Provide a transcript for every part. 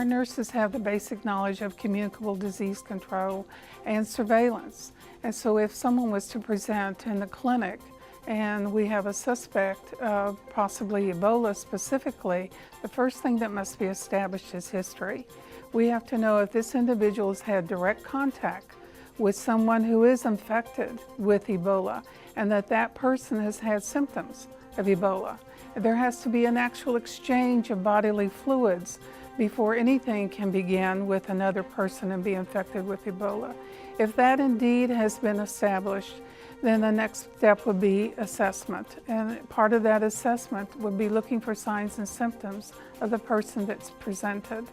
Our nurses have the basic knowledge of communicable disease control and surveillance. And so if someone was to present in the clinic and we have a suspect of possibly Ebola specifically, the first thing that must be established is history. We have to know if this individual has had direct contact with someone who is infected with Ebola and that person has had symptoms of Ebola. There has to be an actual exchange of bodily fluids before anything can begin with another person and be infected with Ebola. If that indeed has been established, then the next step would be assessment. And part of that assessment would be looking for signs and symptoms of the person that's presented.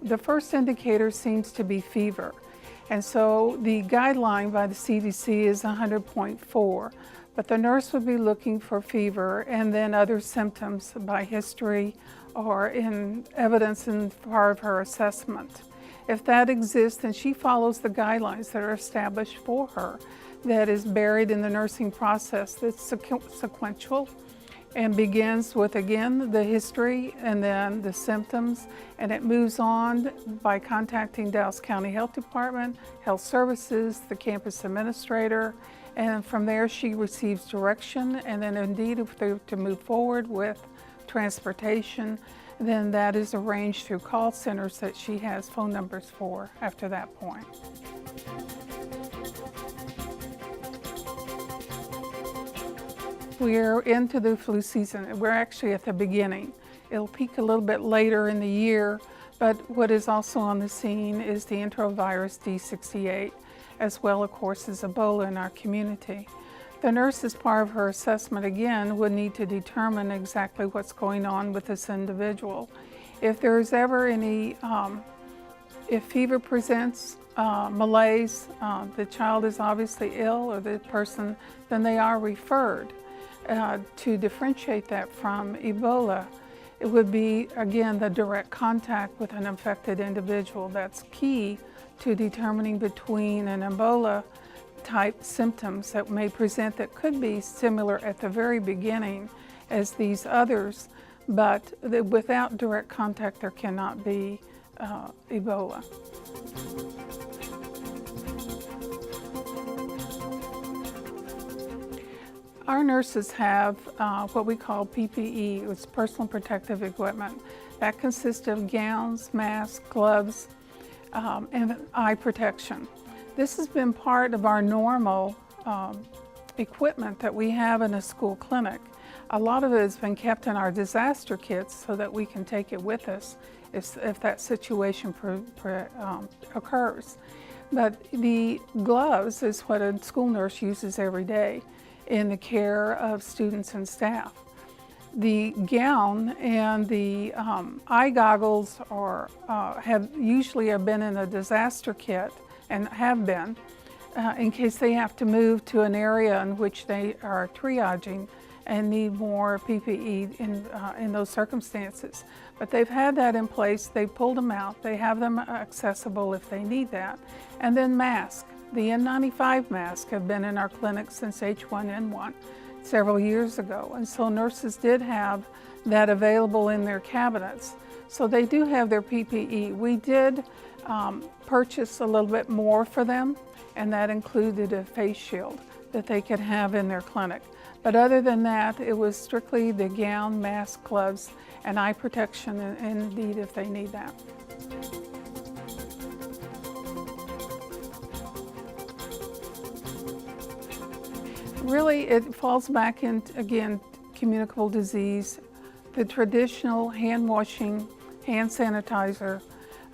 The first indicator seems to be fever. And so the guideline by the CDC is 100.4. But the nurse would be looking for fever and then other symptoms by history or in evidence in part of her assessment. If that exists, then she follows the guidelines that are established for her, that is buried in the nursing process that's sequential and begins with, again, the history and then the symptoms, and it moves on by contacting Dallas County Health Department, Health Services, the campus administrator, and from there she receives direction, and then indeed if they're to move forward with transportation, then that is arranged through call centers that she has phone numbers for after that point. We're into the flu season. We're actually at the beginning. It'll peak a little bit later in the year, but what is also on the scene is the enterovirus D68, as well, of course, as Ebola in our community. The nurse, as part of her assessment, again, would need to determine exactly what's going on with this individual. If there's ever any, if fever presents, malaise, the child is obviously ill or the person, then they are referred. To differentiate that from Ebola, it would be, again, the direct contact with an infected individual. That's key to determining between an Ebola type symptoms that may present that could be similar at the very beginning as these others, but without direct contact there cannot be Ebola. Our nurses have what we call PPE, it's personal protective equipment. That consists of gowns, masks, gloves, and eye protection. This has been part of our normal equipment that we have in a school clinic. A lot of it has been kept in our disaster kits so that we can take it with us if that situation occurs. But the gloves is what a school nurse uses every day in the care of students and staff. The gown and the eye goggles have usually been in a disaster kit and have been in case they have to move to an area in which they are triaging and need more PPE in those circumstances. But they've had that in place, they pulled them out, they have them accessible if they need that. And then masks. The N95 masks have been in our clinic since H1N1 several years ago, and so nurses did have that available in their cabinets. So they do have their PPE. We did purchase a little bit more for them, and that included a face shield that they could have in their clinic. But other than that, it was strictly the gown, mask, gloves, and eye protection, and indeed if they need that. Really, it falls back into, again, communicable disease, the traditional hand washing, hand sanitizer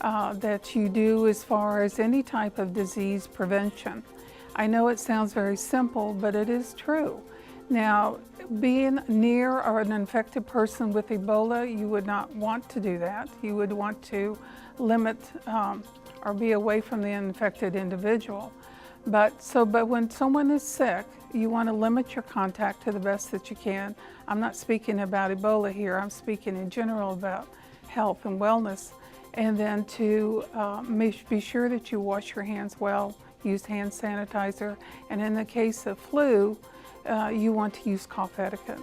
that you do as far as any type of disease prevention. I know it sounds very simple, but it is true. Now, being near an infected person with Ebola, you would not want to do that. You would want to limit or be away from the infected individual. But when someone is sick, you want to limit your contact to the best that you can. I'm not speaking about Ebola here, I'm speaking in general about health and wellness. And then to be sure that you wash your hands well, use hand sanitizer, and in the case of flu, you want to use cough etiquette.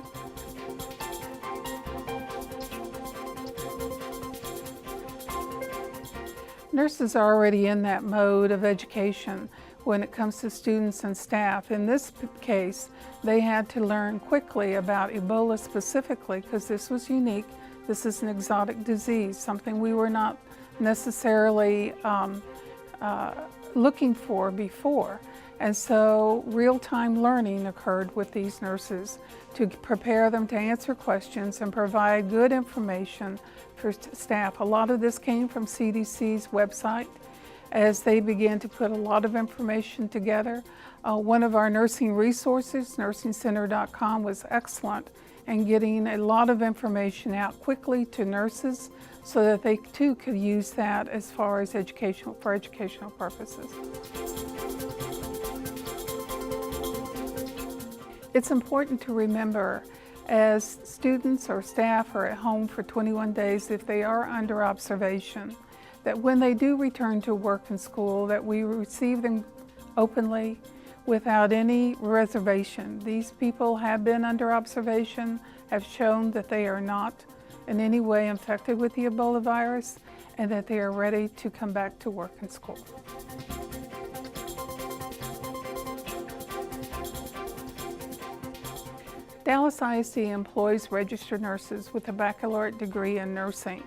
Nurses are already in that mode of education when it comes to students and staff. In this case, they had to learn quickly about Ebola specifically because this was unique. This is an exotic disease, something we were not necessarily looking for before. And so real-time learning occurred with these nurses to prepare them to answer questions and provide good information for staff. A lot of this came from CDC's website as they began to put a lot of information together. One of our nursing resources, nursingcenter.com, was excellent in getting a lot of information out quickly to nurses so that they too could use that as far as educational purposes. It's important to remember as students or staff are at home for 21 days, if they are under observation, that when they do return to work and school, that we receive them openly without any reservation. These people have been under observation, have shown that they are not in any way infected with the Ebola virus, and that they are ready to come back to work and school. Dallas ISD employs registered nurses with a baccalaureate degree in nursing.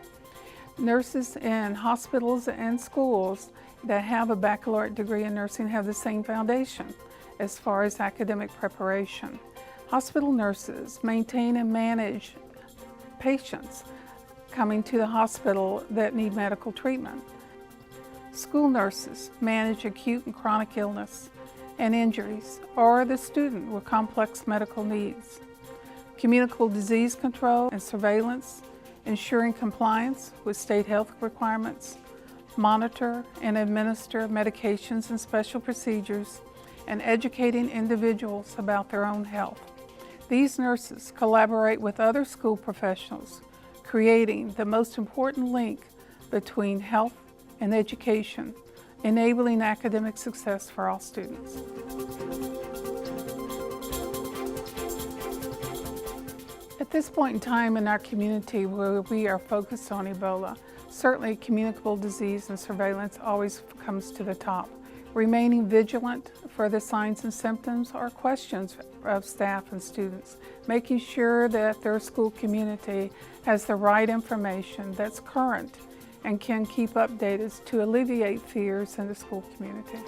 Nurses in hospitals and schools that have a baccalaureate degree in nursing have the same foundation as far as academic preparation. Hospital nurses maintain and manage patients coming to the hospital that need medical treatment. School nurses manage acute and chronic illness and injuries, or the student with complex medical needs. Communicable disease control and surveillance, ensuring compliance with state health requirements, monitor and administer medications and special procedures, and educating individuals about their own health. These nurses collaborate with other school professionals, creating the most important link between health and education, enabling academic success for all students. At this point in time in our community where we are focused on Ebola, certainly communicable disease and surveillance always comes to the top. Remaining vigilant for the signs and symptoms or questions of staff and students, making sure that their school community has the right information that's current and can keep updated to alleviate fears in the school community.